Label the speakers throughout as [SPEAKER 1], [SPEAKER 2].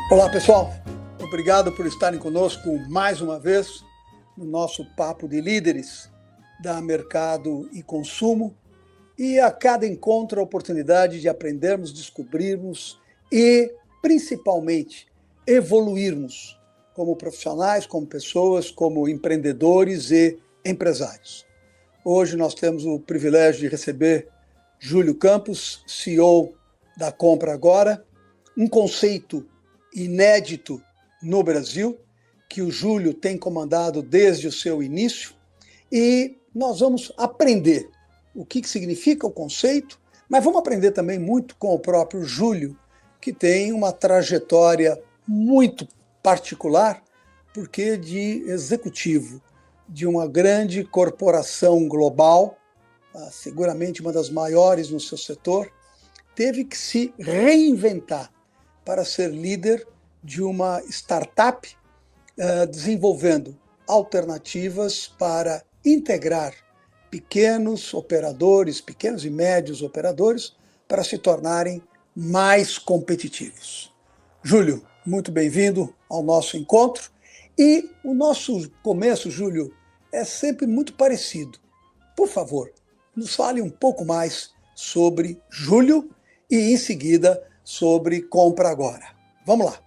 [SPEAKER 1] Olá, pessoal. Obrigado por estarem conosco mais uma vez no nosso Papo de Líderes da Mercado e Consumo. E a cada encontro, a oportunidade de aprendermos, descobrirmos e, principalmente, evoluirmos como profissionais, como pessoas, como empreendedores e empresários. Hoje nós temos o privilégio de receber Júlio Campos, CEO da Compra Agora, um conceito inédito no Brasil, que o Júlio tem comandado desde o seu início, e nós vamos aprender o que significa o conceito, mas vamos aprender também muito com o próprio Júlio, que tem uma trajetória muito particular, porque de executivo de uma grande corporação global, seguramente uma das maiores no seu setor, teve que se reinventar para ser líder de uma startup, desenvolvendo alternativas para integrar pequenos operadores, pequenos e médios operadores, para se tornarem mais competitivos. Júlio, muito bem-vindo ao nosso encontro. E o nosso começo, Júlio, é sempre muito parecido. Por favor, nos fale um pouco mais sobre Júlio e, em seguida, sobre Compra Agora. Vamos lá.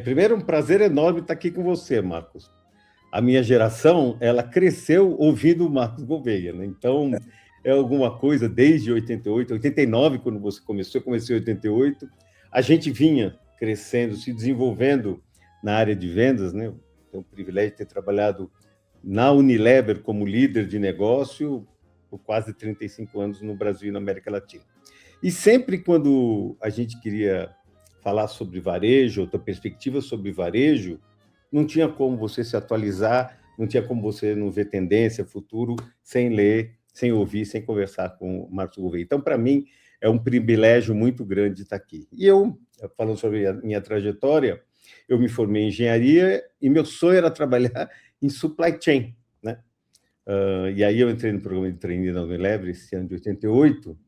[SPEAKER 2] Primeiro, um prazer enorme estar aqui com você, Marcos. A minha geração, ela cresceu ouvindo o Marcos Gouveia, né? Então, é alguma coisa desde 88, 89, quando você começou, eu comecei em 88, a gente vinha crescendo, se desenvolvendo na área de vendas, né? Tenho o privilégio de ter trabalhado na Unilever como líder de negócio por quase 35 anos no Brasil e na América Latina. E sempre quando a gente queria falar sobre varejo, outra perspectiva sobre varejo, não tinha como você se atualizar, não tinha como você não ver tendência, futuro, sem ler, sem ouvir, sem conversar com o Marcos Gouveia. Então, para mim, é um privilégio muito grande estar aqui. E eu, falando sobre a minha trajetória, eu me formei em engenharia e meu sonho era trabalhar em supply chain, né? E aí eu entrei no programa de trainee da Unilever esse ano de 88,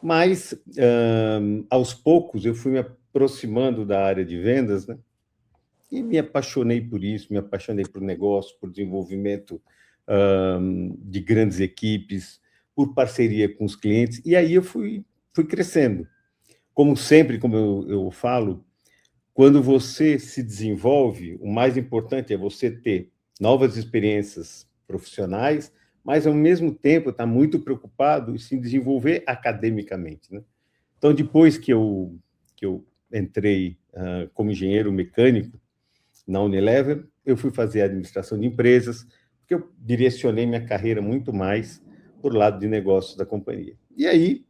[SPEAKER 2] mas, aos poucos, eu fui me aproximando da área de vendas, né? E me apaixonei por isso, me apaixonei por negócio, por desenvolvimento de grandes equipes, por parceria com os clientes, e aí eu fui crescendo. Como sempre, como eu falo, quando você se desenvolve, o mais importante é você ter novas experiências profissionais, mas, ao mesmo tempo, estar muito preocupado em se desenvolver academicamente, né? Então, depois que eu entrei como engenheiro mecânico na Unilever, eu fui fazer administração de empresas, porque eu direcionei minha carreira muito mais por lado de negócios da companhia. E aí,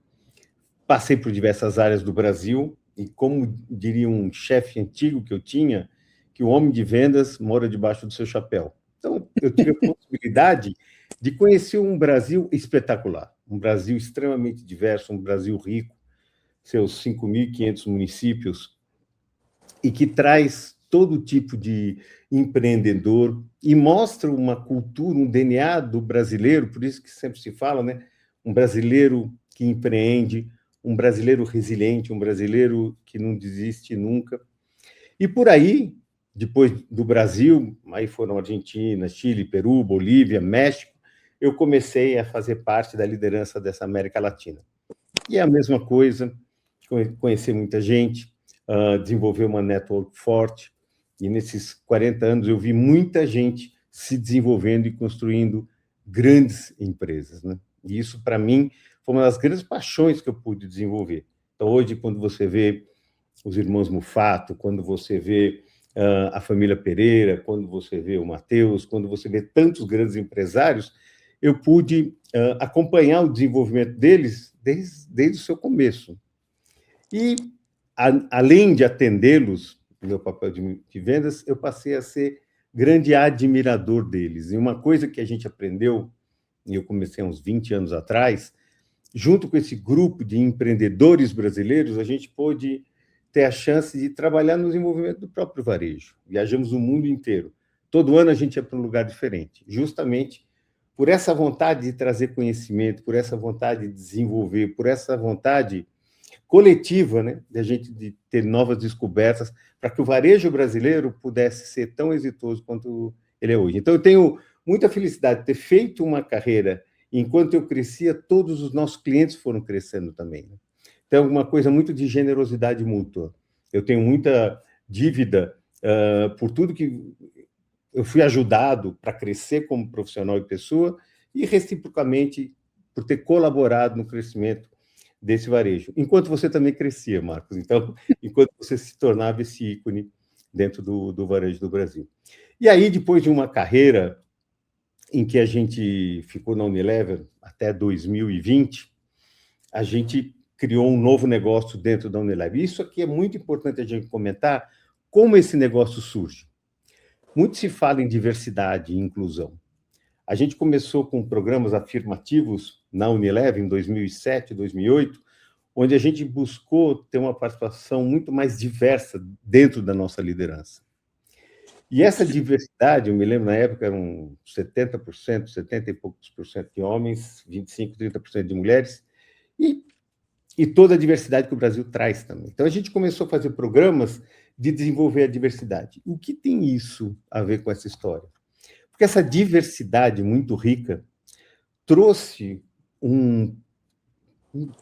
[SPEAKER 2] passei por diversas áreas do Brasil, e como diria um chefe antigo que eu tinha, que o homem de vendas mora debaixo do seu chapéu. Então, eu tive a possibilidade de conhecer um Brasil espetacular, um Brasil extremamente diverso, um Brasil rico, seus 5.500 municípios, e que traz todo tipo de empreendedor e mostra uma cultura, um DNA do brasileiro, por isso que sempre se fala, né? Um brasileiro que empreende, um brasileiro resiliente, um brasileiro que não desiste nunca. E por aí, depois do Brasil, aí foram Argentina, Chile, Peru, Bolívia, México, eu comecei a fazer parte da liderança dessa América Latina. E é a mesma coisa, conhecer muita gente, desenvolver uma network forte, e nesses 40 anos eu vi muita gente se desenvolvendo e construindo grandes empresas, né? E isso, para mim, foi uma das grandes paixões que eu pude desenvolver. Então, hoje, quando você vê os irmãos Mufato, quando você vê a família Pereira, quando você vê o Matheus, quando você vê tantos grandes empresários, eu pude acompanhar o desenvolvimento deles desde o seu começo. E, além de atendê-los, no meu papel de vendas, eu passei a ser grande admirador deles. E uma coisa que a gente aprendeu, e eu comecei há uns 20 anos atrás, junto com esse grupo de empreendedores brasileiros, a gente pôde ter a chance de trabalhar no desenvolvimento do próprio varejo. Viajamos o mundo inteiro. Todo ano a gente ia para um lugar diferente, justamente por essa vontade de trazer conhecimento, por essa vontade de desenvolver, por essa vontade, coletiva, né, de ter novas descobertas para que o varejo brasileiro pudesse ser tão exitoso quanto ele é hoje. Então, eu tenho muita felicidade de ter feito uma carreira. Enquanto eu crescia, todos os nossos clientes foram crescendo também, né? Então, uma coisa muito de generosidade mútua. Eu tenho muita dívida por tudo que eu fui ajudado para crescer como profissional e pessoa, e reciprocamente por ter colaborado no crescimento desse varejo, enquanto você também crescia, Marcos. Então, enquanto você se tornava esse ícone dentro do varejo do Brasil. E aí, depois de uma carreira em que a gente ficou na Unilever até 2020, a gente criou um novo negócio dentro da Unilever. Isso aqui é muito importante a gente comentar como esse negócio surge. Muito se fala em diversidade e inclusão. A gente começou com programas afirmativos na Unilever em 2007, 2008, onde a gente buscou ter uma participação muito mais diversa dentro da nossa liderança. E essa diversidade, eu me lembro na época, eram 70%, 70 e poucos por cento de homens, 25%, 30% de mulheres, e toda a diversidade que o Brasil traz também. Então, a gente começou a fazer programas de desenvolver a diversidade. O que tem isso a ver com essa história? Porque essa diversidade muito rica trouxe um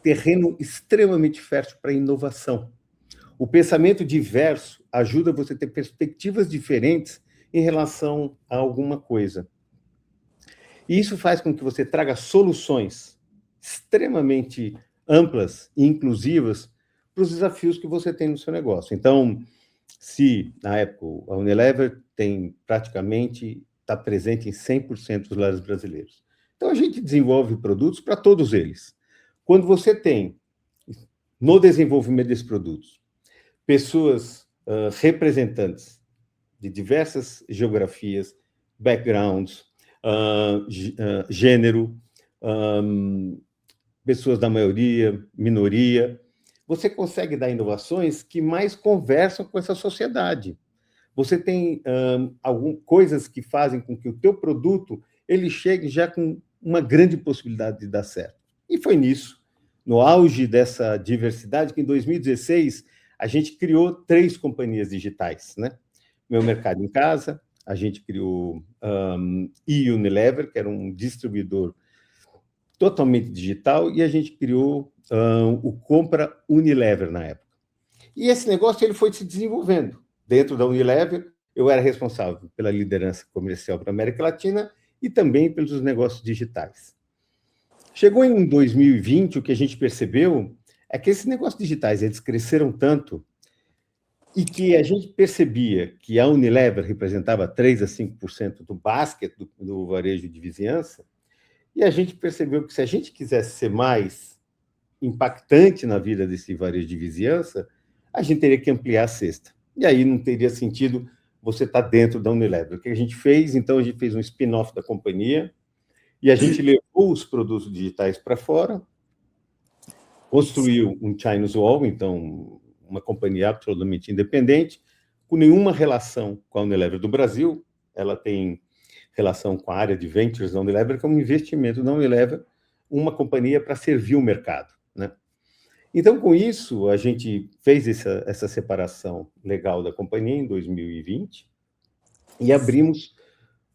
[SPEAKER 2] terreno extremamente fértil para a inovação. O pensamento diverso ajuda você a ter perspectivas diferentes em relação a alguma coisa. E isso faz com que você traga soluções extremamente amplas e inclusivas para os desafios que você tem no seu negócio. Então, se, na época, a Unilever está presente em 100% dos lares brasileiros. Então, a gente desenvolve produtos para todos eles. Quando você tem, no desenvolvimento desses produtos, pessoas representantes de diversas geografias, backgrounds, gênero, pessoas da maioria, minoria, você consegue dar inovações que mais conversam com essa sociedade. Você tem coisas que fazem com que o teu produto ele chegue já com uma grande possibilidade de dar certo. E foi nisso, no auge dessa diversidade, que em 2016 a gente criou 3 companhias digitais, né? Meu Mercado em Casa, a gente criou e-Unilever, que era um distribuidor totalmente digital, e a gente criou o Compra Unilever na época. E esse negócio ele foi se desenvolvendo. Dentro da Unilever, eu era responsável pela liderança comercial para a América Latina e também pelos negócios digitais. Chegou em 2020, o que a gente percebeu é que esses negócios digitais eles cresceram tanto e que a gente percebia que a Unilever representava 3 a 5% do basket do varejo de vizinhança, e a gente percebeu que se a gente quisesse ser mais impactante na vida desse varejo de vizinhança, a gente teria que ampliar a cesta. E aí não teria sentido você estar dentro da Unilever. O que a gente fez? Então, a gente fez um spin-off da companhia e a gente levou os produtos digitais para fora, construiu um Chinese Wall, então, uma companhia absolutamente independente, com nenhuma relação com a Unilever do Brasil. Ela tem relação com a área de ventures da Unilever, que é um investimento da Unilever, uma companhia para servir o mercado, né? Então, com isso, a gente fez essa separação legal da companhia em 2020 e abrimos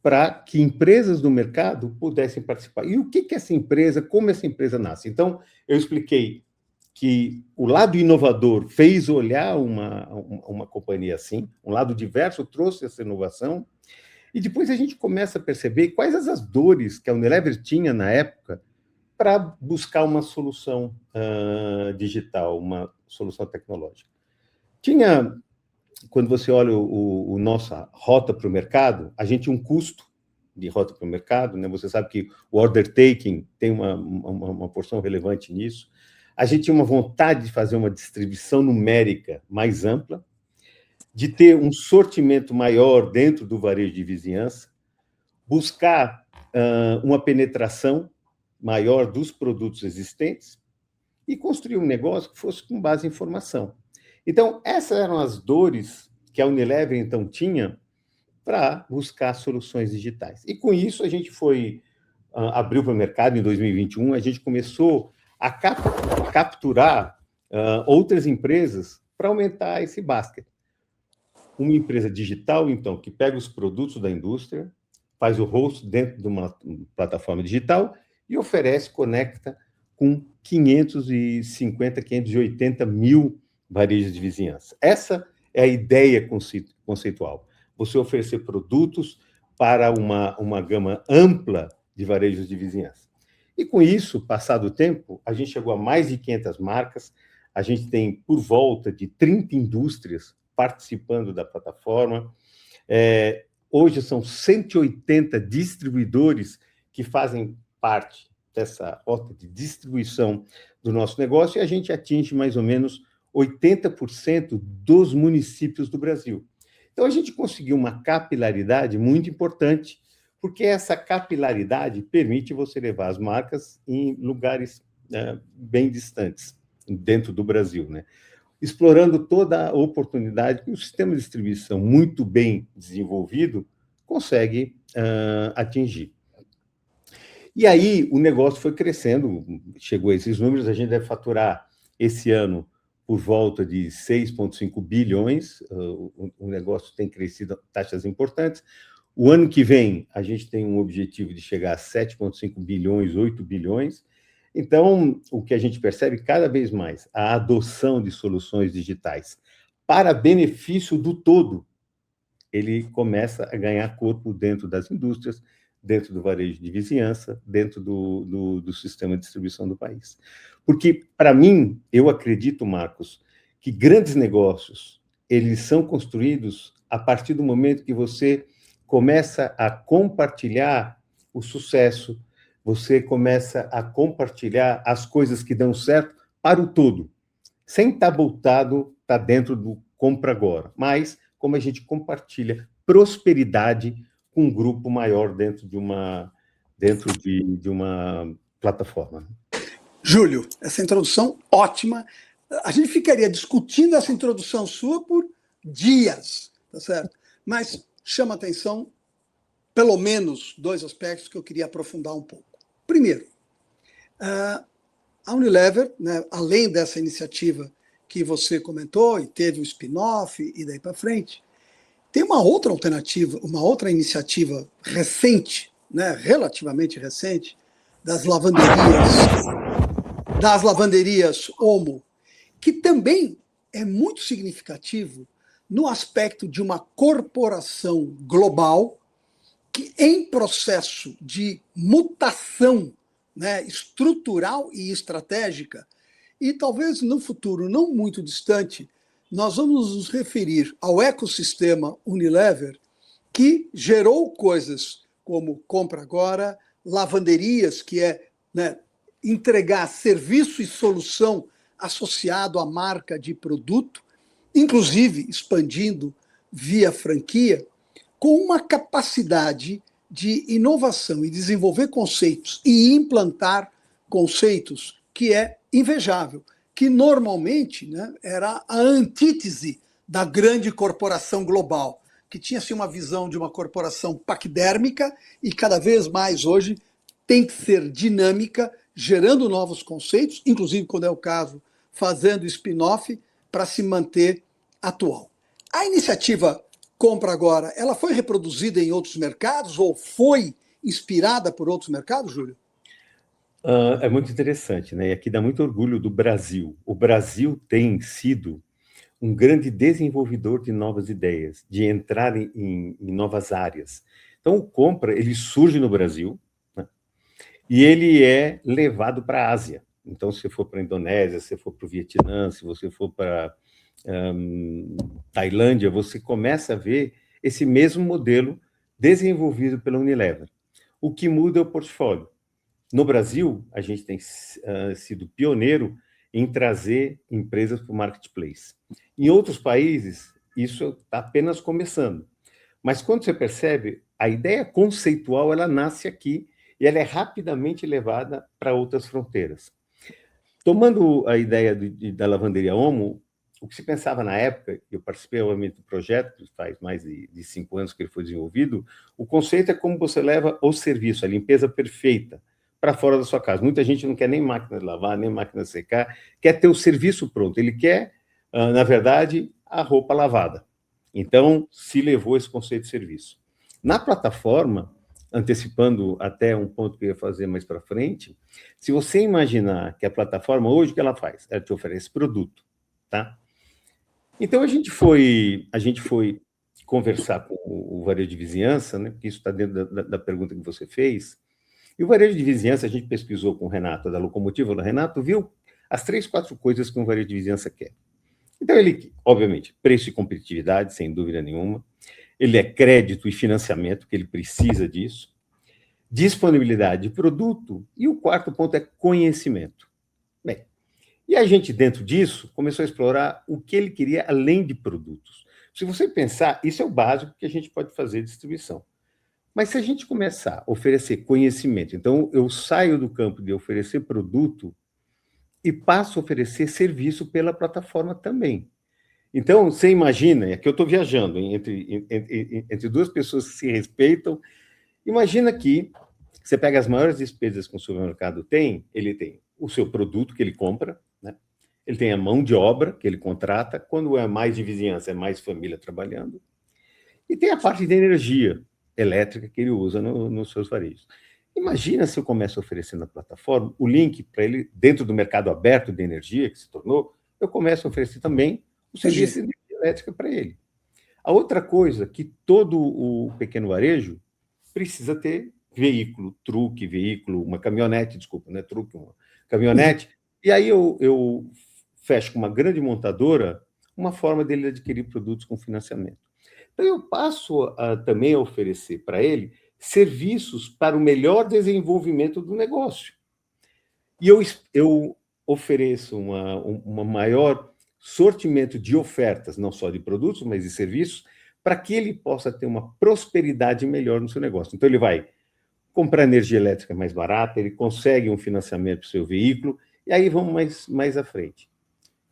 [SPEAKER 2] para que empresas do mercado pudessem participar. E o que é essa empresa, como essa empresa nasce? Então, eu expliquei que o lado inovador fez olhar uma companhia assim, um lado diverso trouxe essa inovação, e depois a gente começa a perceber quais as dores que a Unilever tinha na época para buscar uma solução digital, uma solução tecnológica. Quando você olha a nossa rota para o mercado, a gente tinha um custo de rota para o mercado, né? Você sabe que o order taking tem uma porção relevante nisso. A gente tinha uma vontade de fazer uma distribuição numérica mais ampla, de ter um sortimento maior dentro do varejo de vizinhança, buscar uma penetração maior dos produtos existentes e construir um negócio que fosse com base em informação. Então, essas eram as dores que a Unilever, então, tinha para buscar soluções digitais. E, com isso, a gente abriu para o mercado em 2021, a gente começou a capturar outras empresas para aumentar esse basket. Uma empresa digital, então, que pega os produtos da indústria, faz o host dentro de uma plataforma digital e oferece, conecta com 550, 580 mil varejos de vizinhança. Essa é a ideia conceitual. Você oferecer produtos para uma gama ampla de varejos de vizinhança. E com isso, passado o tempo, a gente chegou a mais de 500 marcas, a gente tem por volta de 30 indústrias participando da plataforma. Hoje são 180 distribuidores que fazem parte dessa rota de distribuição do nosso negócio e a gente atinge mais ou menos 80% dos municípios do Brasil. Então, a gente conseguiu uma capilaridade muito importante, porque essa capilaridade permite você levar as marcas em lugares bem distantes, dentro do Brasil, né? Explorando toda a oportunidade que o sistema de distribuição muito bem desenvolvido consegue atingir. E aí o negócio foi crescendo, chegou a esses números, a gente deve faturar esse ano por volta de 6,5 bilhões, o negócio tem crescido taxas importantes. O ano que vem, a gente tem um objetivo de chegar a 7,5 bilhões, 8 bilhões. Então, o que a gente percebe cada vez mais, a adoção de soluções digitais para benefício do todo, ele começa a ganhar corpo dentro das indústrias, dentro do varejo de vizinhança, dentro do sistema de distribuição do país. Porque, para mim, eu acredito, Marcos, que grandes negócios, eles são construídos a partir do momento que você começa a compartilhar o sucesso, você começa a compartilhar as coisas que dão certo para o todo, sem estar voltado, estar dentro do compra agora, mas como a gente compartilha prosperidade com um grupo maior dentro de uma plataforma.
[SPEAKER 1] Júlio, essa introdução ótima. A gente ficaria discutindo essa introdução sua por dias, tá certo? Mas chama atenção pelo menos dois aspectos que eu queria aprofundar um pouco. Primeiro, a Unilever, né, além dessa iniciativa que você comentou, e teve o spin-off e daí para frente, tem uma outra alternativa, uma outra iniciativa recente, né, relativamente recente, das lavanderias Omo, que também é muito significativo no aspecto de uma corporação global que, em processo de mutação, né, estrutural e estratégica, e talvez no futuro não muito distante, nós vamos nos referir ao ecossistema Unilever, que gerou coisas como Compra Agora, lavanderias, que é, né, entregar serviço e solução associado à marca de produto, inclusive expandindo via franquia, com uma capacidade de inovação e desenvolver conceitos e implantar conceitos que é invejável, que normalmente, né, era a antítese da grande corporação global, que tinha assim, uma visão de uma corporação paquidérmica e cada vez mais hoje tem que ser dinâmica, gerando novos conceitos, inclusive, quando é o caso, fazendo spin-off para se manter atual. A iniciativa Compra Agora, ela foi reproduzida em outros mercados ou foi inspirada por outros mercados, Júlio?
[SPEAKER 2] É muito interessante, né? E aqui dá muito orgulho do Brasil. O Brasil tem sido um grande desenvolvedor de novas ideias, de entrar em novas áreas. Então, o Compra, ele surge no Brasil, né? E ele é levado para a Ásia. Então, se você for para a Indonésia, se você for para o Vietnã, se você for para Tailândia, você começa a ver esse mesmo modelo desenvolvido pela Unilever. O que muda é o portfólio. No Brasil, a gente tem sido pioneiro em trazer empresas para o marketplace. Em outros países, isso está apenas começando. Mas quando você percebe, a ideia conceitual ela nasce aqui e ela é rapidamente levada para outras fronteiras. Tomando a ideia da lavanderia Omo, o que se pensava na época, eu participei obviamente do projeto, que faz mais de 5 anos que ele foi desenvolvido, o conceito é como você leva o serviço, a limpeza perfeita, para fora da sua casa. Muita gente não quer nem máquina de lavar, nem máquina de secar, quer ter o serviço pronto. Ele quer, na verdade, a roupa lavada. Então, se levou esse conceito de serviço. Na plataforma, antecipando até um ponto que eu ia fazer mais para frente, se você imaginar que a plataforma, hoje, o que ela faz? Ela te oferece produto, tá? Então, a gente foi conversar com o varejo de vizinhança, né? Porque isso está dentro da pergunta que você fez. E o varejo de vizinhança, a gente pesquisou com o Renato, da Locomotiva. O Renato viu as 3, 4 coisas que um varejo de vizinhança quer. Então, ele, obviamente, preço e competitividade, sem dúvida nenhuma. Ele é crédito e financiamento, que ele precisa disso. Disponibilidade de produto. E o quarto ponto é conhecimento. Bem, e a gente, dentro disso, começou a explorar o que ele queria além de produtos. Se você pensar, isso é o básico que a gente pode fazer de distribuição. Mas se a gente começar a oferecer conhecimento, então eu saio do campo de oferecer produto e passo a oferecer serviço pela plataforma também. Então, você imagina, é que eu estou viajando entre duas pessoas que se respeitam, imagina que você pega as maiores despesas que o supermercado tem, ele tem o seu produto que ele compra, né? Ele tem a mão de obra que ele contrata, quando é mais de vizinhança, é mais família trabalhando, e tem a parte de energia elétrica que ele usa nos seus varejos. Imagina se eu começo a oferecer na plataforma o link para ele, dentro do mercado aberto de energia que se tornou, eu começo a oferecer também o serviço de energia elétrica para ele. A outra coisa que todo o pequeno varejo precisa ter veículo, truque, veículo, uma caminhonete, desculpa, não é truque, uma caminhonete, e aí eu fecho com uma grande montadora uma forma dele adquirir produtos com financiamento. Então, eu passo também a oferecer para ele serviços para o melhor desenvolvimento do negócio. E eu ofereço uma maior sortimento de ofertas, não só de produtos, mas de serviços, para que ele possa ter uma prosperidade melhor no seu negócio. Então, ele vai comprar energia elétrica mais barata, ele consegue um financiamento para o seu veículo, e aí vamos mais à frente.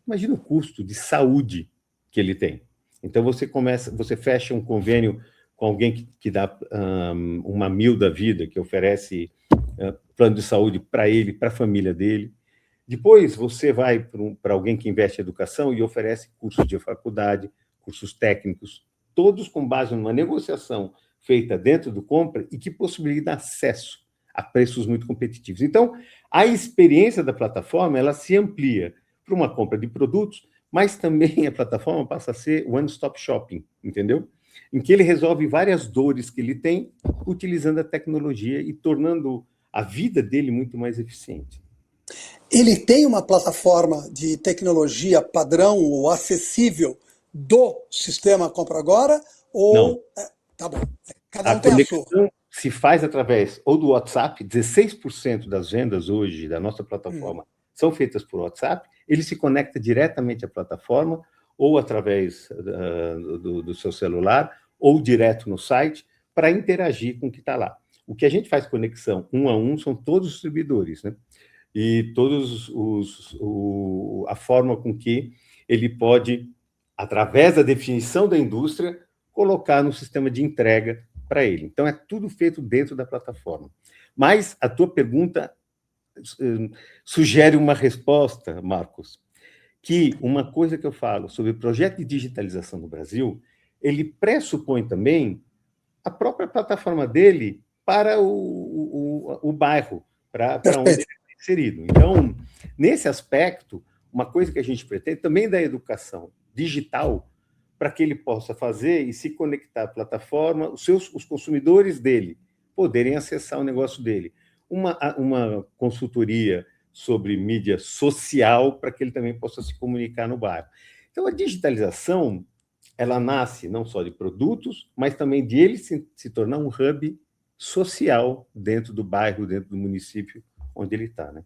[SPEAKER 2] Imagina o custo de saúde que ele tem. Então, você fecha um convênio com alguém que dá uma mil da vida, que oferece plano de saúde para ele, para a família dele. Depois, você vai para alguém que investe em educação e oferece cursos de faculdade, cursos técnicos, todos com base numa negociação feita dentro do compra e que possibilita acesso a preços muito competitivos. Então, a experiência da plataforma ela se amplia para uma compra de produtos, mas também a plataforma passa a ser one-stop shopping, entendeu? Em que ele resolve várias dores que ele tem utilizando a tecnologia e tornando a vida dele muito mais eficiente.
[SPEAKER 1] Ele tem uma plataforma de tecnologia padrão ou acessível do sistema Compra Agora? Ou...
[SPEAKER 2] Não.
[SPEAKER 1] Tá bom. Cada um tem a sua.
[SPEAKER 2] Se faz através ou do WhatsApp, 16% das vendas hoje da nossa plataforma são feitas por WhatsApp, ele se conecta diretamente à plataforma ou através do seu celular ou direto no site para interagir com o que está lá. O que a gente faz conexão 1 a 1 são todos os distribuidores, né? E todos a forma com que ele pode, através da definição da indústria, colocar no sistema de entrega para ele. Então, é tudo feito dentro da plataforma. Mas a tua pergunta sugere uma resposta, Marcos, que uma coisa que eu falo sobre o projeto de digitalização no Brasil, ele pressupõe também a própria plataforma dele para o bairro, para onde ele é inserido. Então, nesse aspecto, uma coisa que a gente pretende também da educação digital, para que ele possa fazer e se conectar à plataforma, os consumidores dele poderem acessar o negócio dele. Uma consultoria sobre mídia social para que ele também possa se comunicar no bairro. Então, a digitalização, ela nasce não só de produtos, mas também de ele se tornar um hub social dentro do bairro, dentro do município onde ele está, né?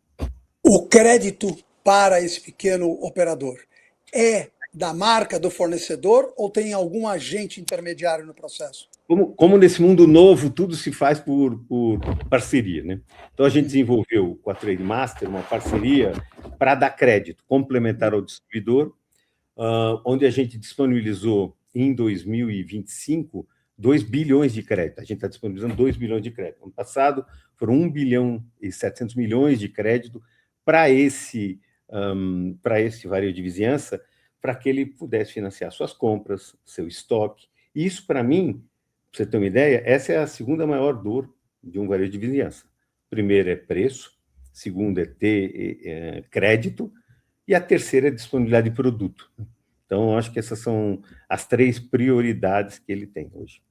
[SPEAKER 1] O crédito para esse pequeno operador é da marca do fornecedor ou tem algum agente intermediário no processo?
[SPEAKER 2] Como nesse mundo novo, tudo se faz por parceria, né? Então, a gente desenvolveu com a Trade Master uma parceria para dar crédito complementar ao distribuidor, onde a gente disponibilizou, em 2025, 2 bilhões de crédito. A gente está disponibilizando 2 bilhões de crédito. Ano passado foram 1 bilhão e 700 milhões de crédito para esse varejo de vizinhança, para que ele pudesse financiar suas compras, seu estoque. E isso, para mim, para você ter uma ideia, essa é a segunda maior dor de um varejo de vizinhança. Primeiro é preço, segundo é ter crédito, e a terceira é disponibilidade de produto. Então, eu acho que essas são as 3 prioridades que ele tem hoje.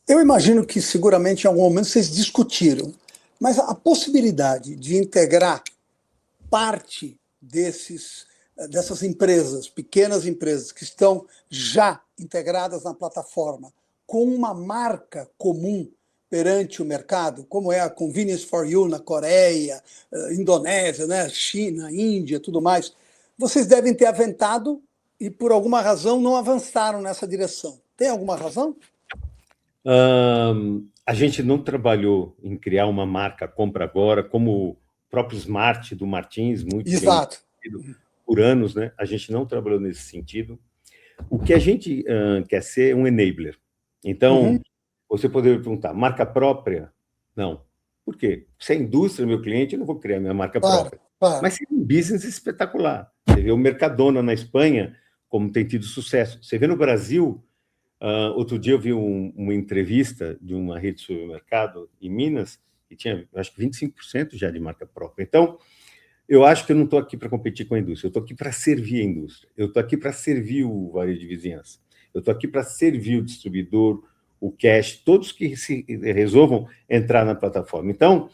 [SPEAKER 1] Eu imagino que seguramente em algum momento vocês discutiram, mas a possibilidade de integrar parte dessas empresas, pequenas empresas que estão já integradas na plataforma, com uma marca comum perante o mercado, como é a Convenience for You na Coreia, Indonésia, né, China, Índia, tudo mais, vocês devem ter aventado e, por alguma razão, não avançaram nessa direção. Tem alguma razão?
[SPEAKER 2] A gente não trabalhou em criar uma marca compra agora, como o próprio Smart do Martins, muito
[SPEAKER 1] Exato.
[SPEAKER 2] bem por anos, né? A gente não trabalhou nesse sentido. O que a gente quer ser é um enabler. Então, você poderia perguntar, marca própria? Não. Por quê? Se é indústria, meu cliente, eu não vou criar minha marca própria.
[SPEAKER 1] Claro.
[SPEAKER 2] Mas é um business espetacular. Você vê o Mercadona na Espanha, como tem tido sucesso. Você vê no Brasil, outro dia eu vi uma entrevista de uma rede de supermercado em Minas, que tinha, acho que 25% já de marca própria. Então, eu acho que eu não estou aqui para competir com a indústria, eu estou aqui para servir a indústria, eu estou aqui para servir o varejo de vizinhança, eu estou aqui para servir o distribuidor, o cash, todos que se resolvam entrar na plataforma. Então,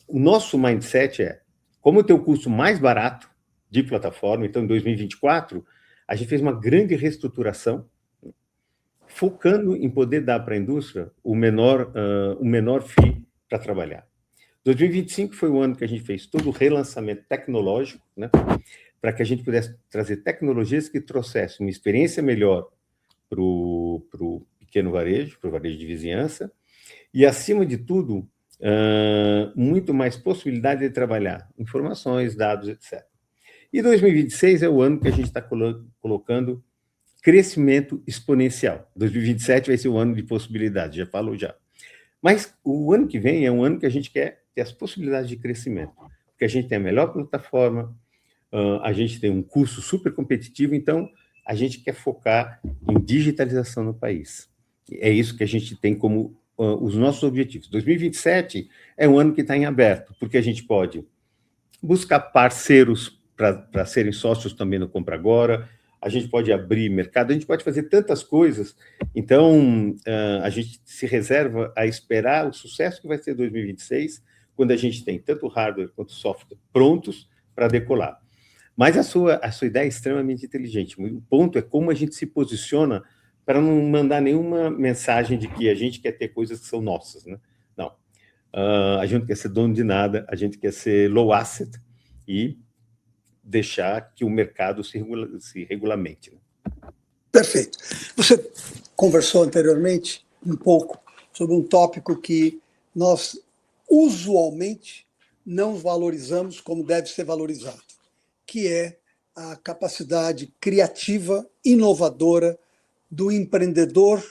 [SPEAKER 2] o nosso mindset é, como ter o custo mais barato de plataforma, então em 2024, a gente fez uma grande reestruturação, focando em poder dar para a indústria o menor FII para trabalhar. 2025 foi o ano que a gente fez todo o relançamento tecnológico, né, para que a gente pudesse trazer tecnologias que trouxessem uma experiência melhor para o pequeno varejo, para o varejo de vizinhança, e, acima de tudo, muito mais possibilidade de trabalhar informações, dados, etc. E 2026 é o ano que a gente está colocando crescimento exponencial. 2027 vai ser o ano de possibilidades, já falo já. Mas o ano que vem é um ano que a gente quer ter as possibilidades de crescimento, porque a gente tem a melhor plataforma, a gente tem um custo super competitivo, então a gente quer focar em digitalização no país. É isso que a gente tem como os nossos objetivos. 2027 é um ano que está em aberto, porque a gente pode buscar parceiros para serem sócios também no Compra Agora, a gente pode abrir mercado, a gente pode fazer tantas coisas. Então, a gente se reserva a esperar o sucesso que vai ser 2026, quando a gente tem tanto hardware quanto software prontos para decolar. Mas a sua ideia é extremamente inteligente. O ponto é como a gente se posiciona para não mandar nenhuma mensagem de que a gente quer ter coisas que são nossas, né? Não. A gente não quer ser dono de nada, a gente quer ser low asset e deixar que o mercado se regulamente. Né?
[SPEAKER 1] Perfeito. Você conversou anteriormente um pouco sobre um tópico que nós usualmente não valorizamos como deve ser valorizado, que é a capacidade criativa, inovadora do empreendedor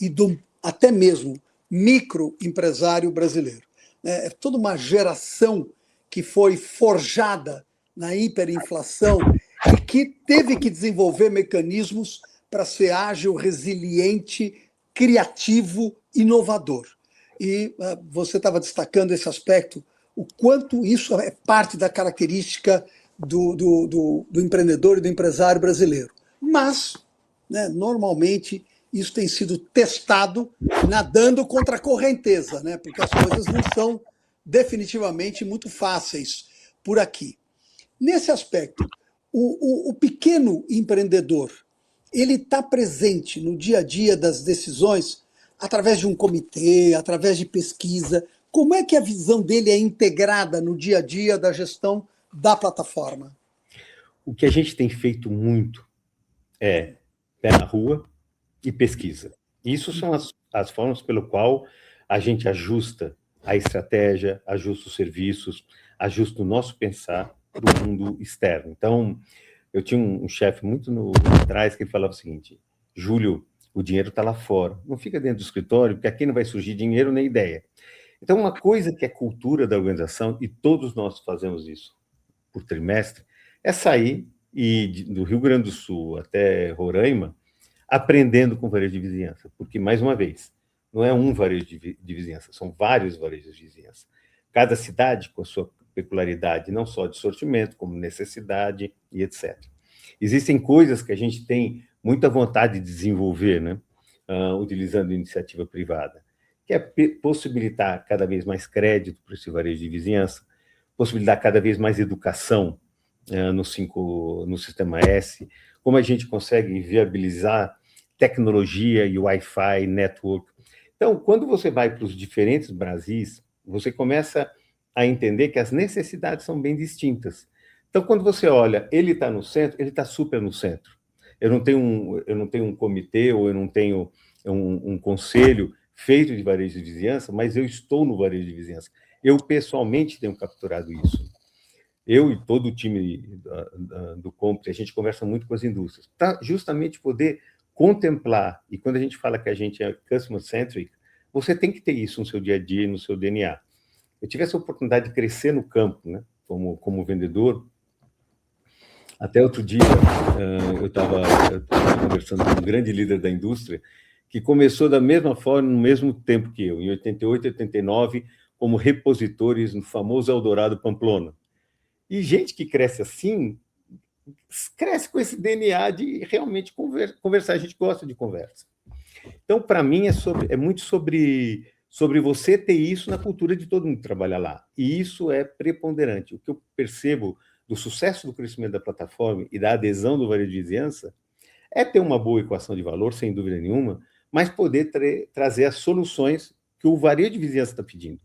[SPEAKER 1] e do até mesmo microempresário brasileiro. É toda uma geração que foi forjada na hiperinflação e que teve que desenvolver mecanismos para ser ágil, resiliente, criativo, inovador. E você estava destacando esse aspecto, o quanto isso é parte da característica do empreendedor e do empresário brasileiro. Mas, né, normalmente, isso tem sido testado nadando contra a correnteza, né, porque as coisas não são definitivamente muito fáceis por aqui. Nesse aspecto, o pequeno empreendedor, ele está presente no dia a dia das decisões através de um comitê, através de pesquisa. Como é que a visão dele é integrada no dia a dia da gestão da plataforma?
[SPEAKER 2] O que a gente tem feito muito é pé na rua e pesquisa. Isso são as formas pelo qual a gente ajusta a estratégia, ajusta os serviços, ajusta o nosso pensar para o mundo externo. Então, eu tinha um chefe muito atrás que ele falava o seguinte: Júlio, O dinheiro está lá fora. Não fica dentro do escritório, porque aqui não vai surgir dinheiro nem ideia. Então, uma coisa que é cultura da organização, e todos nós fazemos isso por trimestre, é sair do Rio Grande do Sul até Roraima, aprendendo com varejo de vizinhança. Porque, mais uma vez, não é um varejo de vizinhança, são vários varejos de vizinhança. Cada cidade com a sua peculiaridade, não só de sortimento, como necessidade e etc. Existem coisas que a gente tem muita vontade de desenvolver, né? Utilizando iniciativa privada, que é possibilitar cada vez mais crédito para esse varejo de vizinhança, possibilitar cada vez mais educação no Sistema S, como a gente consegue viabilizar tecnologia e Wi-Fi, network. Então, quando você vai para os diferentes Brasis, você começa a entender que as necessidades são bem distintas. Então, quando você olha, ele está no centro, ele está super no centro. Eu não tenho um comitê ou eu não tenho um conselho feito de varejo de vizinhança, mas eu estou no varejo de vizinhança. Eu, pessoalmente, tenho capturado isso. Eu e todo o time do Compre, a gente conversa muito com as indústrias, para justamente poder contemplar, e quando a gente fala que a gente é customer-centric, você tem que ter isso no seu dia a dia, no seu DNA. Eu tive essa oportunidade de crescer no campo, né, como vendedor. Até outro dia, eu estava conversando com um grande líder da indústria, que começou da mesma forma, no mesmo tempo que eu, em 88 e 89, como repositores no famoso Eldorado Pamplona. E gente que cresce assim, cresce com esse DNA de realmente conversar. A gente gosta de conversa. Então, para mim, é muito sobre você ter isso na cultura de todo mundo que trabalha lá. E isso é preponderante. O que eu percebo do sucesso do crescimento da plataforma e da adesão do varejo de vizinhança é ter uma boa equação de valor, sem dúvida nenhuma, mas poder trazer as soluções que o varejo de vizinhança está pedindo.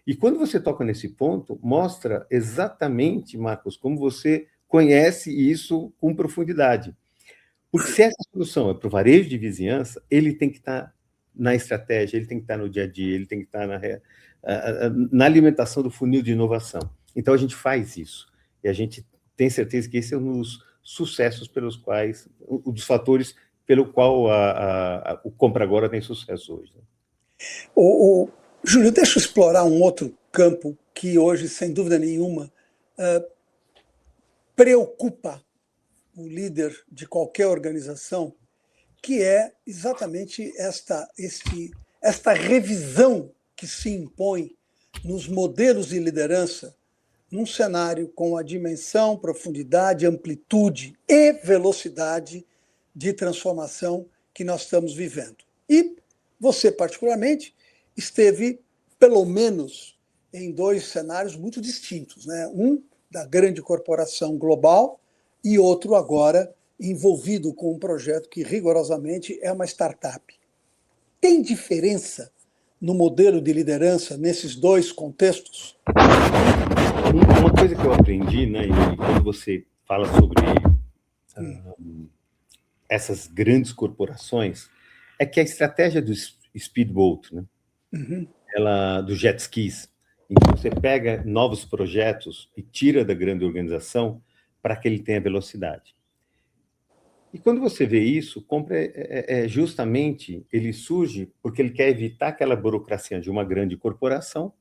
[SPEAKER 2] E quando você toca nesse ponto, mostra exatamente, Marcos, como você conhece isso com profundidade. Porque se essa solução é para o varejo de vizinhança, ele tem que estar na estratégia, ele tem que estar no dia a dia, ele tem que estar na alimentação do funil de inovação. Então, a gente faz isso. E a gente tem certeza que esse é um dos sucessos pelos quais, um dos fatores pelo qual o Compra Agora tem sucesso hoje.
[SPEAKER 1] Júlio, deixa eu explorar um outro campo que hoje, sem dúvida nenhuma, preocupa o líder de qualquer organização, que é exatamente esta revisão que se impõe nos modelos de liderança, num cenário com a dimensão, profundidade, amplitude e velocidade de transformação que nós estamos vivendo. E você, particularmente, esteve, pelo menos, em dois cenários muito distintos, né? Um da grande corporação global e outro agora envolvido com um projeto que rigorosamente é uma startup. Tem diferença no modelo de liderança nesses dois contextos?
[SPEAKER 2] Uma coisa que eu aprendi, né, e quando você fala sobre essas grandes corporações, é que a estratégia do speedboat, né, do jet skis, em que você pega novos projetos e tira da grande organização para que ele tenha velocidade. E quando você vê isso, justamente, ele surge porque ele quer evitar aquela burocracia de uma grande corporação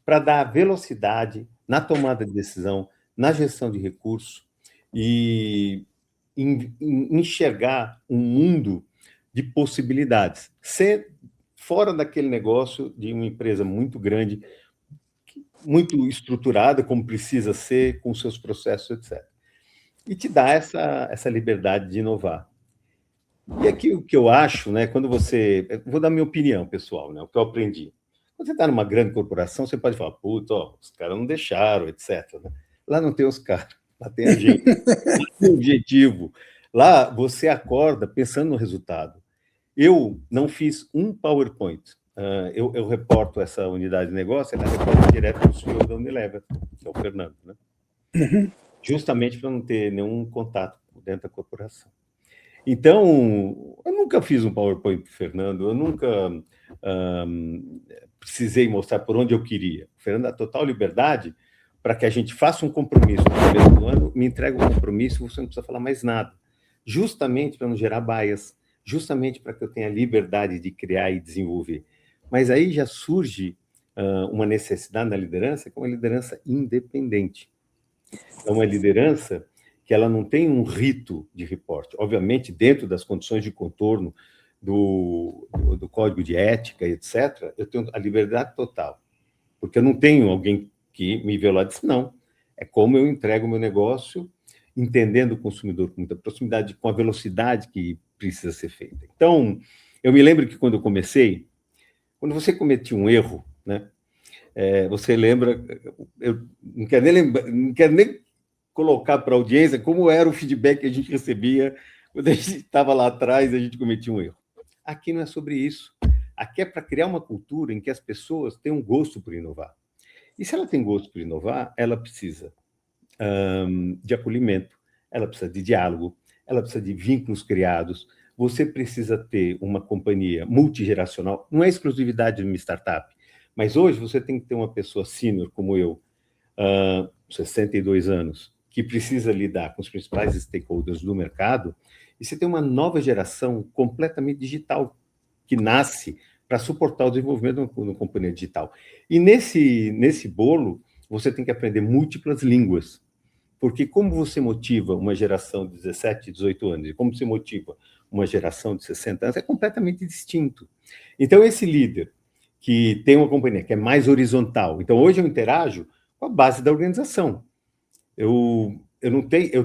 [SPEAKER 2] para dar velocidade na tomada de decisão, na gestão de recursos e enxergar um mundo de possibilidades. Ser fora daquele negócio de uma empresa muito grande, muito estruturada, como precisa ser, com seus processos, etc. E te dá essa liberdade de inovar. E aqui o que eu acho, né, quando você... Vou dar minha opinião, pessoal, né, o que eu aprendi. Quando você está numa grande corporação, você pode falar, puta, os caras não deixaram, etc. Lá não tem os caras, lá tem a gente. Lá tem o objetivo. Lá você acorda pensando no resultado. Eu não fiz um PowerPoint. Eu reporto essa unidade de negócio, ela reporta direto para o CEO da Unilever, que é o Fernando, né? Justamente para não ter nenhum contato dentro da corporação. Então, eu nunca fiz um PowerPoint para o Fernando, eu nunca precisei mostrar por onde eu queria. O Fernando dá total liberdade para que a gente faça um compromisso no começo do ano, me entrega um compromisso, você não precisa falar mais nada. Justamente para não gerar bias, justamente para que eu tenha liberdade de criar e desenvolver. Mas aí já surge uma necessidade na liderança, que é uma liderança independente. É uma liderança que ela não tem um rito de reporte. Obviamente, dentro das condições de contorno do código de ética, etc., eu tenho a liberdade total. Porque eu não tenho alguém que me vê lá e diz, não, é como eu entrego o meu negócio, entendendo o consumidor com muita proximidade, com a velocidade que precisa ser feita. Então, eu me lembro que quando eu comecei, quando você cometia um erro, né, você lembra, eu não quero nem colocar para a audiência como era o feedback que a gente recebia quando a gente estava lá atrás e a gente cometia um erro. Aqui não é sobre isso. Aqui é para criar uma cultura em que as pessoas tenham gosto por inovar. E se ela tem gosto por inovar, ela precisa de acolhimento, ela precisa de diálogo, ela precisa de vínculos criados. Você precisa ter uma companhia multigeracional. Não é exclusividade de uma startup, mas hoje você tem que ter uma pessoa sênior como eu, 62 anos, que precisa lidar com os principais stakeholders do mercado, e você tem uma nova geração completamente digital, que nasce para suportar o desenvolvimento de uma companhia digital. E nesse bolo, você tem que aprender múltiplas línguas, porque como você motiva uma geração de 17, 18 anos, e como você motiva uma geração de 60 anos, é completamente distinto. Então, esse líder que tem uma companhia que é mais horizontal, então hoje eu interajo com a base da organização. Eu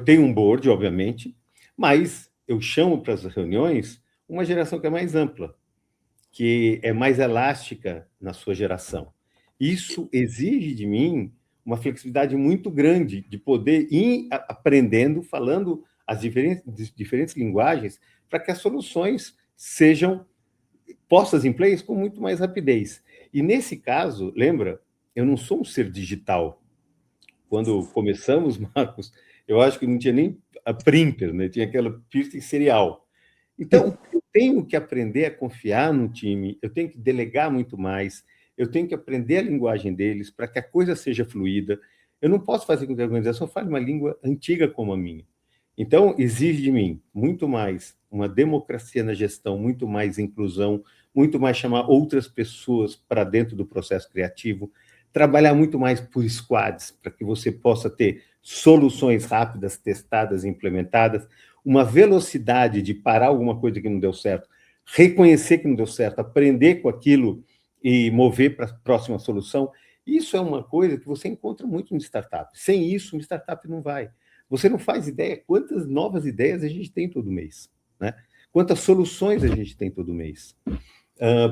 [SPEAKER 2] tenho um board, obviamente, mas eu chamo para as reuniões uma geração que é mais ampla, que é mais elástica na sua geração. Isso exige de mim uma flexibilidade muito grande de poder ir aprendendo, falando as diferentes linguagens, para que as soluções sejam postas em place com muito mais rapidez. E nesse caso, lembra, eu não sou um ser digital. Quando começamos, Marcos, eu acho que não tinha nem a printer, né? Tinha aquela pista serial. Então, eu tenho que aprender a confiar no time, eu tenho que delegar muito mais, eu tenho que aprender a linguagem deles para que a coisa seja fluida. Eu não posso fazer com que a organização fale uma língua antiga como a minha. Então, exige de mim muito mais uma democracia na gestão, muito mais inclusão, muito mais chamar outras pessoas para dentro do processo criativo, trabalhar muito mais por squads, para que você possa ter soluções rápidas, testadas, implementadas, uma velocidade de parar alguma coisa que não deu certo, reconhecer que não deu certo, aprender com aquilo e mover para a próxima solução. Isso é uma coisa que você encontra muito no startup. Sem isso, uma startup não vai. Você não faz ideia quantas novas ideias a gente tem todo mês, né? Quantas soluções a gente tem todo mês.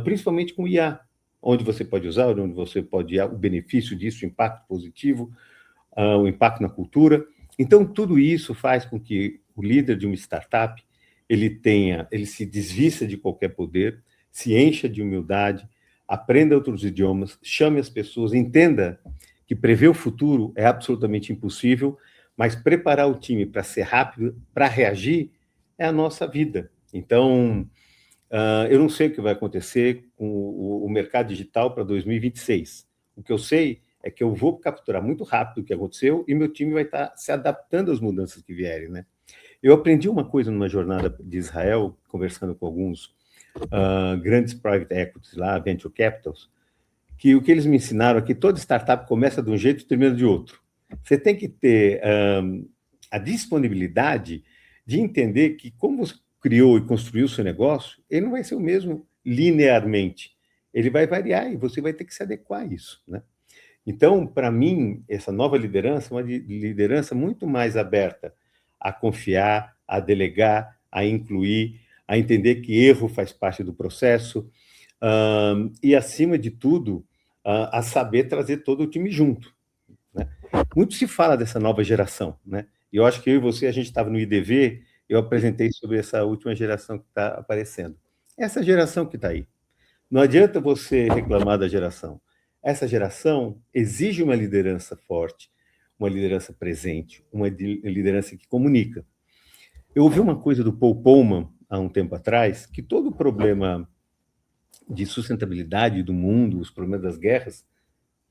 [SPEAKER 2] Principalmente com IA, onde você pode usar, onde você pode ir, o benefício disso, o impacto positivo, o impacto na cultura. Então, tudo isso faz com que o líder de uma startup, ele se desvista de qualquer poder, se encha de humildade, aprenda outros idiomas, chame as pessoas, entenda que prever o futuro é absolutamente impossível, mas preparar o time para ser rápido, para reagir, é a nossa vida. Então, eu não sei o que vai acontecer com o mercado digital para 2026. O que eu sei é que eu vou capturar muito rápido o que aconteceu e meu time vai estar se adaptando às mudanças que vierem, né? Eu aprendi uma coisa numa jornada de Israel, conversando com alguns grandes private equities lá, venture capitals, que o que eles me ensinaram é que toda startup começa de um jeito e termina de outro. Você tem que ter a disponibilidade de entender que como você criou e construiu o seu negócio, ele não vai ser o mesmo linearmente. Ele vai variar e você vai ter que se adequar a isso, né? Então, para mim, essa nova liderança é uma liderança muito mais aberta a confiar, a delegar, a incluir, a entender que erro faz parte do processo e, acima de tudo, a saber trazer todo o time junto, né? Muito se fala dessa nova geração, né? E eu acho que eu e você, a gente estava no IDV, eu apresentei sobre essa última geração que está aparecendo. Essa geração que está aí. Não adianta você reclamar da geração. Essa geração exige uma liderança forte, uma liderança presente, uma liderança que comunica. Eu ouvi uma coisa do Paul Polman, há um tempo atrás, que todo o problema de sustentabilidade do mundo, os problemas das guerras,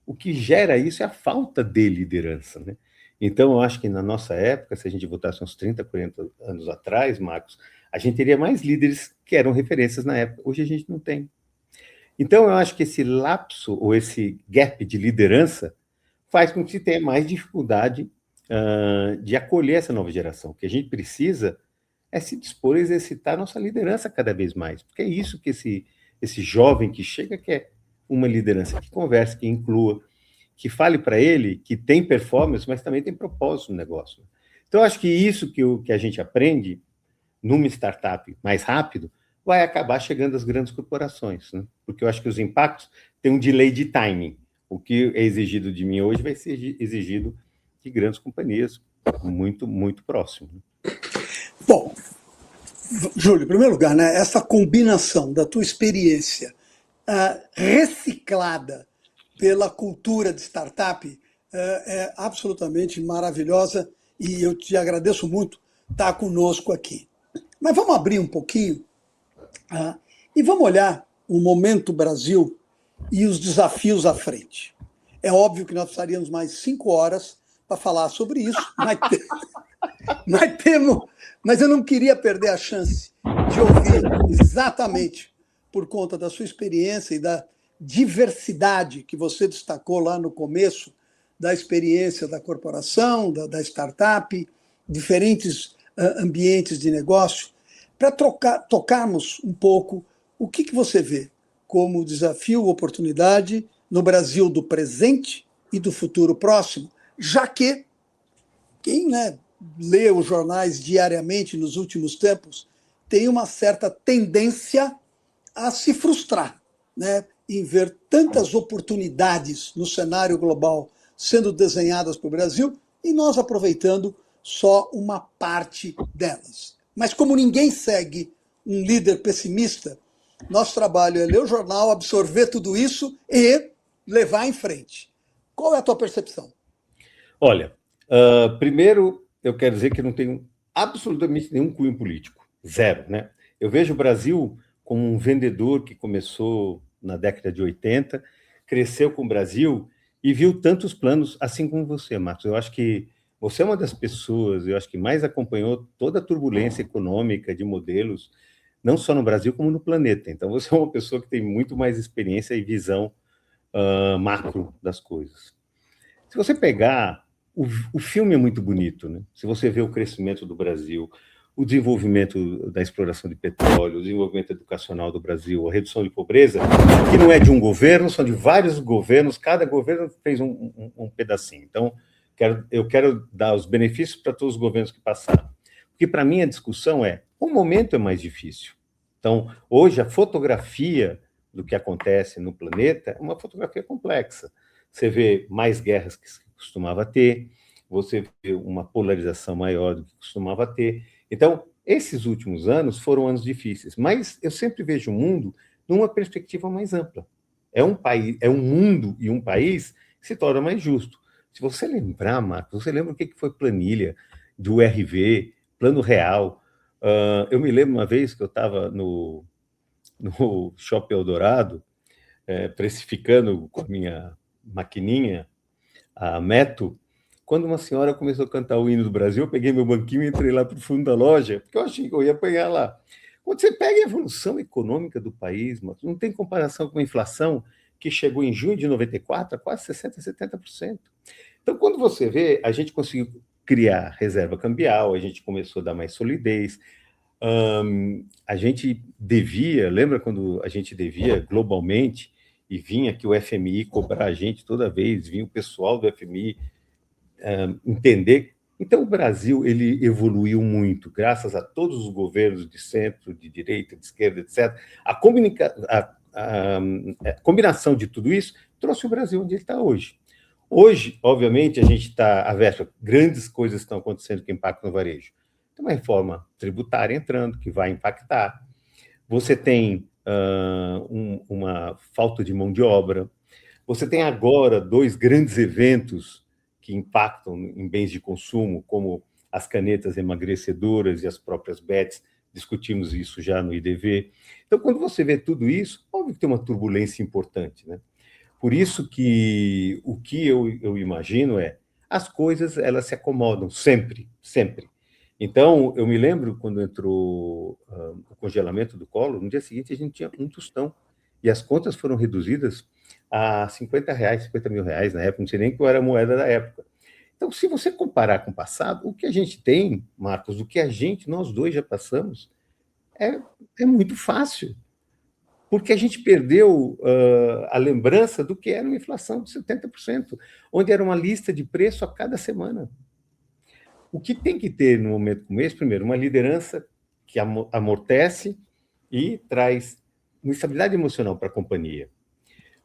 [SPEAKER 2] o que gera isso é a falta de liderança, né? Então, eu acho que na nossa época, se a gente voltasse uns 30, 40 anos atrás, Marcos, a gente teria mais líderes que eram referências na época. Hoje a gente não tem. Então, eu acho que esse lapso, ou esse gap de liderança, faz com que se tenha mais dificuldade de acolher essa nova geração. O que a gente precisa é se dispor a exercitar a nossa liderança cada vez mais, porque é isso que esse jovem que chega quer, uma liderança que converse, que inclua, que fale para ele que tem performance, mas também tem propósito no negócio. Então, acho que isso que a gente aprende numa startup mais rápido vai acabar chegando às grandes corporações, né? Porque eu acho que os impactos têm um delay de timing. O que é exigido de mim hoje vai ser exigido de grandes companhias muito, muito próximo.
[SPEAKER 1] Bom, Júlio, em primeiro lugar, né, essa combinação da tua experiência reciclada pela cultura de startup é absolutamente maravilhosa e eu te agradeço muito estar conosco aqui. Mas vamos abrir um pouquinho e vamos olhar o momento Brasil e os desafios à frente. É óbvio que nós precisaríamos mais 5 horas para falar sobre isso, mas eu não queria perder a chance de ouvir exatamente por conta da sua experiência e da diversidade que você destacou lá no começo, da experiência da corporação, da startup, diferentes ambientes de negócio, para tocarmos um pouco o que você vê como desafio, oportunidade no Brasil do presente e do futuro próximo, já que quem lê os jornais diariamente nos últimos tempos tem uma certa tendência a se frustrar, né, em ver tantas oportunidades no cenário global sendo desenhadas para o Brasil e nós aproveitando só uma parte delas. Mas como ninguém segue um líder pessimista, nosso trabalho é ler o jornal, absorver tudo isso e levar em frente. Qual é a tua percepção?
[SPEAKER 2] Olha, primeiro eu quero dizer que não tenho absolutamente nenhum cunho político, zero, né? Eu vejo o Brasil como um vendedor que começou na década de 80, cresceu com o Brasil e viu tantos planos, assim como você, Marcos. Eu acho que você é uma das pessoas, eu acho que mais acompanhou toda a turbulência econômica de modelos, não só no Brasil, como no planeta. Então, você é uma pessoa que tem muito mais experiência e visão macro das coisas. Se você pegar, o filme é muito bonito, né? Se você vê o crescimento do Brasil, o desenvolvimento da exploração de petróleo, o desenvolvimento educacional do Brasil, a redução de pobreza, que não é de um governo, são de vários governos, cada governo fez um pedacinho. Então, eu quero dar os benefícios para todos os governos que passaram. Porque, para mim, a discussão é, o momento é mais difícil. Então, hoje, a fotografia do que acontece no planeta é uma fotografia complexa. Você vê mais guerras que costumava ter, você vê uma polarização maior do que costumava ter. Então, esses últimos anos foram anos difíceis, mas eu sempre vejo o mundo numa perspectiva mais ampla. É um país, é um mundo e um país que se torna mais justo. Se você lembrar, Marcos, você lembra o que foi planilha do RV, Plano Real? Eu me lembro uma vez que eu estava no Shopping Eldorado, precificando com a minha maquininha, a Meto, quando uma senhora começou a cantar o hino do Brasil, eu peguei meu banquinho e entrei lá para o fundo da loja, porque eu achei que eu ia apanhar lá. Quando você pega a evolução econômica do país, não tem comparação com a inflação, que chegou em junho de 94 a quase 60%, 70%. Então, quando você vê, a gente conseguiu criar reserva cambial, a gente começou a dar mais solidez, a gente devia, lembra quando a gente devia globalmente, e vinha que o FMI cobrar a gente toda vez, vinha o pessoal do FMI entender. Então, o Brasil ele evoluiu muito, graças a todos os governos de centro, de direita, de esquerda, etc. A combinação de tudo isso trouxe o Brasil onde ele está hoje. Hoje, obviamente, a gente está à véspera, grandes coisas estão acontecendo que impactam no varejo. Tem uma reforma tributária entrando, que vai impactar. Você tem uma falta de mão de obra. Você tem agora 2 grandes eventos que impactam em bens de consumo, como as canetas emagrecedoras e as próprias bets. Discutimos isso já no IDV. Então, quando você vê tudo isso, óbvio que tem uma turbulência importante, né? Por isso que o que eu imagino é as coisas elas se acomodam sempre, sempre. Então, eu me lembro quando entrou o congelamento do Collor, no dia seguinte a gente tinha um tostão, e as contas foram reduzidas a R$ 50 mil na época, não sei nem qual era a moeda da época. Então, se você comparar com o passado, o que a gente tem, Marcos, o que nós dois já passamos, é muito fácil, porque a gente perdeu a lembrança do que era uma inflação de 70%, onde era uma lista de preço a cada semana. O que tem que ter no momento como esse, primeiro, uma liderança que amortece e traz uma estabilidade emocional para a companhia.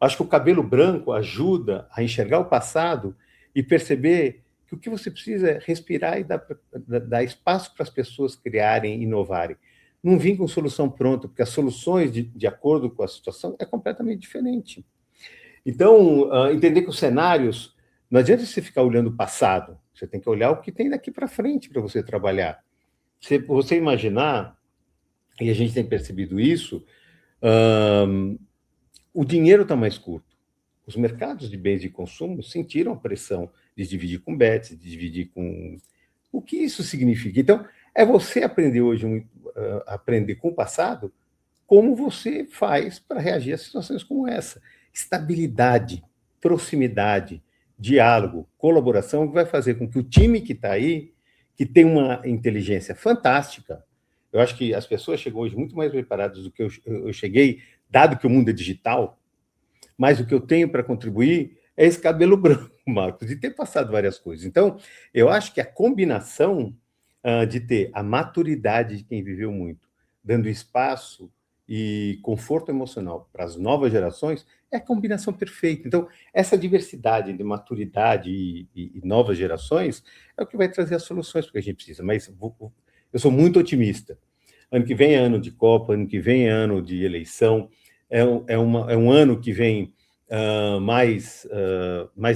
[SPEAKER 2] Acho que o cabelo branco ajuda a enxergar o passado e perceber que o que você precisa é respirar e dar espaço para as pessoas criarem e inovarem. Não vir com solução pronta, porque as soluções, de acordo com a situação, é completamente diferente. Então, entender que os cenários, não adianta você ficar olhando o passado, você tem que olhar o que tem daqui para frente para você trabalhar. Se você imaginar, e a gente tem percebido isso, o dinheiro está mais curto. Os mercados de bens de consumo sentiram a pressão de dividir com bets, de dividir com... O que isso significa? Então, é você aprender hoje, aprender com o passado, como você faz para reagir a situações como essa. Estabilidade, proximidade, diálogo, colaboração, que vai fazer com que o time que está aí, que tem uma inteligência fantástica, eu acho que as pessoas chegam hoje muito mais preparadas do que eu cheguei, dado que o mundo é digital, mas o que eu tenho para contribuir é esse cabelo branco, Marcos, de ter passado várias coisas. Então, eu acho que a combinação de ter a maturidade de quem viveu muito, dando espaço e conforto emocional para as novas gerações, é a combinação perfeita. Então, essa diversidade de maturidade e novas gerações é o que vai trazer as soluções que a gente precisa. Mas eu sou muito otimista. Ano que vem é ano de Copa, ano que vem é ano de eleição, é um ano que vem mais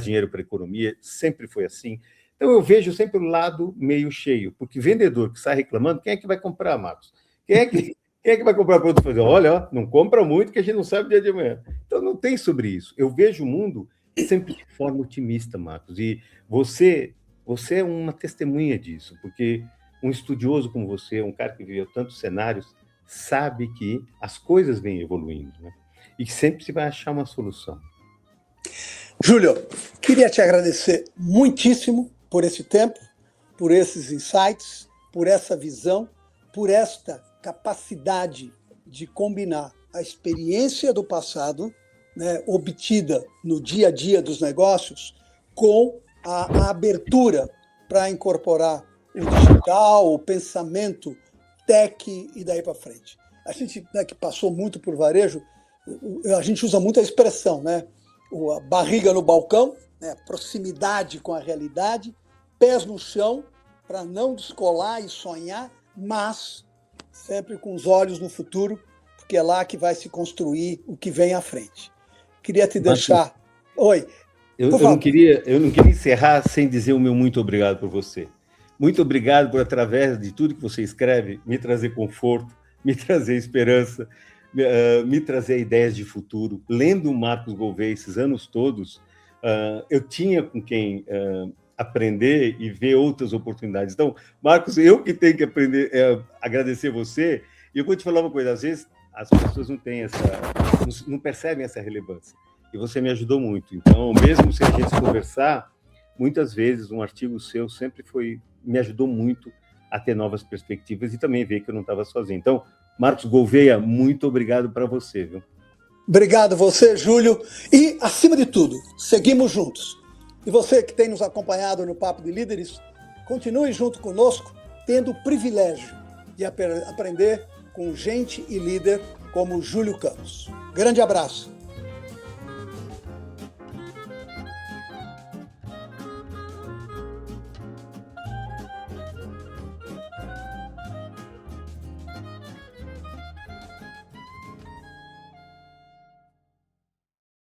[SPEAKER 2] dinheiro para a economia, sempre foi assim. Então, eu vejo sempre o lado meio cheio, porque vendedor que sai reclamando, quem é que vai comprar, Marcos? Quem é que vai comprar produto? Fazer, olha, não compra muito que a gente não sabe o dia de amanhã. Então, não tem sobre isso. Eu vejo o mundo sempre de forma otimista, Marcos, e você é uma testemunha disso, porque um estudioso como você, um cara que viveu tantos cenários, sabe que as coisas vêm evoluindo, né? E que sempre se vai achar uma solução.
[SPEAKER 1] Júlio, queria te agradecer muitíssimo por esse tempo, por esses insights, por essa visão, por esta capacidade de combinar a experiência do passado, né, obtida no dia a dia dos negócios, com a abertura para incorporar o digital, o pensamento tech e daí para frente. A gente, né, que passou muito por varejo, a gente usa muito a expressão, né? A barriga no balcão, né? Proximidade com a realidade, pés no chão para não descolar e sonhar, mas sempre com os olhos no futuro, porque é lá que vai se construir o que vem à frente. Queria te deixar... Oi.
[SPEAKER 2] Eu não queria encerrar sem dizer o meu muito obrigado por você. Muito obrigado por, através de tudo que você escreve, me trazer conforto, me trazer esperança, me trazer ideias de futuro. Lendo o Marcos Gouveia esses anos todos, eu tinha com quem aprender e ver outras oportunidades. Então, Marcos, eu que tenho que aprender, agradecer você, e eu vou te falar uma coisa, às vezes as pessoas não percebem essa relevância, e você me ajudou muito. Então, mesmo sem a gente conversar, muitas vezes um artigo seu sempre me ajudou muito a ter novas perspectivas e também ver que eu não estava sozinho. Então, Marcos Gouveia, muito obrigado para você, viu?
[SPEAKER 1] Obrigado você, Júlio. E, acima de tudo, seguimos juntos. E você que tem nos acompanhado no Papo de Líderes, continue junto conosco, tendo o privilégio de aprender com gente e líder como Júlio Campos. Grande abraço.